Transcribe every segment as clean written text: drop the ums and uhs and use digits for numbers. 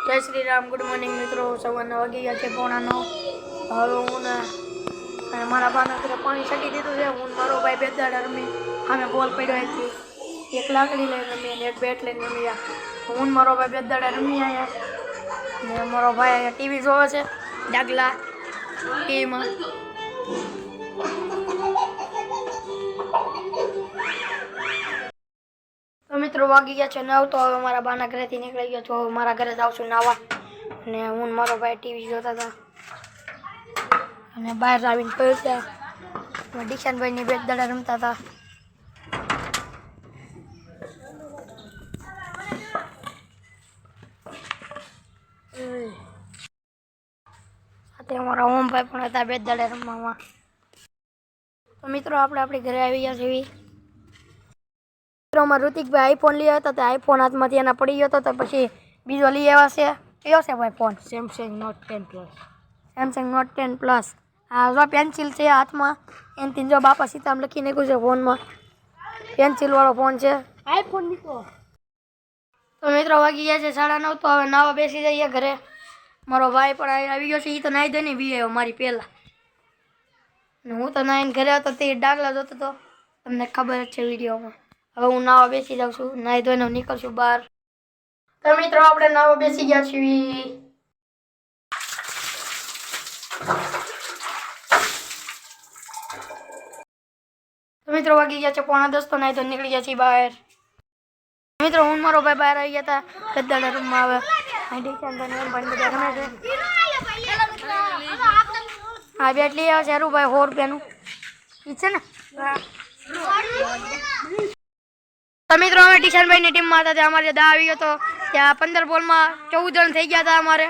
जय Shri Ram. Good morning मित्रों। सवारना वागी गया है 8:45। હવે હું ને મારા બાના ઘરે પાણી છટી દીધું છે। હું મારો ભાઈ બેદાડા રમી સામે બોલ પડ્યો હતી, એક લાકડી લઈને રમી ને એક બેટ લઈને રમ્યા। હું મારો ભાઈ બેદાડા રમી આવ્યા ને મારો ભાઈ અહીંયા ટીવી જોવે છે ડાગલા ટીવીમાં। તો મિત્રો વાગી ગયા છે 9। તો હવે મારા બાના ઘરેથી નીકળી ગયો તો મારા ઘરે જાઉં છું નાવા ને હું મારો ભાઈ ટીવી જોતા હતા અને બહાર આવીને પડ્યા દિશાનભાઈની બેદાડા રમતા હતા। સાથે અમારા ઓમભાઈ પણ હતા બેદાડા રમવામાં। તો મિત્રો આપણે આપણી ઘરે આવી ગયા છીએ। માં ઋતિકભાઈ આઈફોન લઈ આવ્યા હતા, આઈફોન હાથમાંથી એના પડી ગયો હતો તો પછી બીજો લઈ આવ્યા છે। કયો છે ભાઈ phone? Samsung note 10 plus. Samsung note 10 plus. આ જો પેન્સિલ છે હાથમાં, એનાથી જો બાપા સીતામ લખી નાખ્યું છે ફોનમાં। પેન્સિલવાળો ફોન છે આઈફોન નીકળો। તો મિત્રો વાગી ગયા છે 9:30। તો હવે નાવા બેસી જઈએ ઘરે। મારો ભાઈ પણ આવી ગયો છે, એ તો નાહી ધોઈને બી આવ્યો મારી પહેલાં ને હું તો નાહીને ઘરે હતો તે ડાગલા જોતો હતો, તમને ખબર જ છે વિડીયોમાં। હવે હું નાવા બેસી જાઉં છું, નાહી ધોઈને નીકળશું બહાર। તો મિત્રો આપણે નાવા બેસી ગયા છીએ। તો મિત્રો વાગી ગયા છે 9:45। તો નાહી ધોઈને નીકળી ગયા છીએ બહાર। મિત્રો હું મારો ભાઈ બહાર આવી ગયા હતા બેદાડા રૂમમાં। હવે હા બેટ લઈ આવે છે હરુભાઈ 100 રૂપિયાનું, ઠીક છે ને। તો મિત્રો અમે ટીશનભાઈની ટીમમાં હતા ત્યાં અમારે દા આવી ગયો હતો, ત્યાં 15 બોલમાં 14 રન થઈ ગયા હતા અમારે।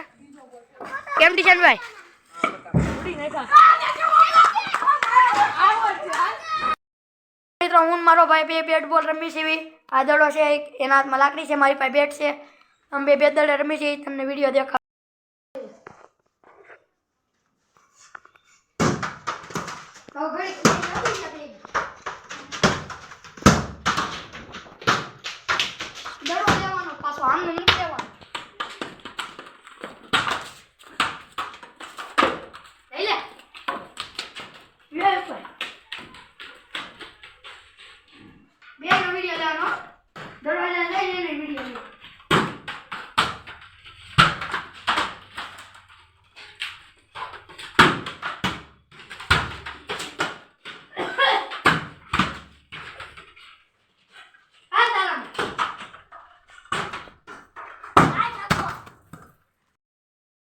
કેમ ટીશનભાઈ? મિત્રો હું મારો ભાઈ બે બેટ બોલ રમી છીએ। આ દડો છે એના હાથમાં લાકડી છે, મારી પાસે બેટ છે, અમે બે બેદાડા રમી છીએ। તમને વિડીયો દેખાડ।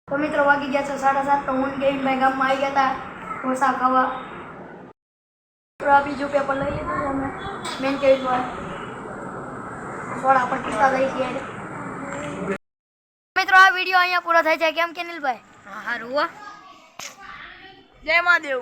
તો મિત્રો વાગી ગયા છે 7:30। તો હું કેવિનભાઈ ગામમાં આવી ગયા હતા ઢોસા ખાવા। તો આ બીજું પેપર લઈ લીધું છે અમે મેન કેવિનભાઈ સોડા પર ટીકા લઈ છીએ। મિત્રો આ વિડીયો અહીંયા પૂરો થાય છે, કેમ કેનિલભાઈ? હા હારું, જય મહાદેવ।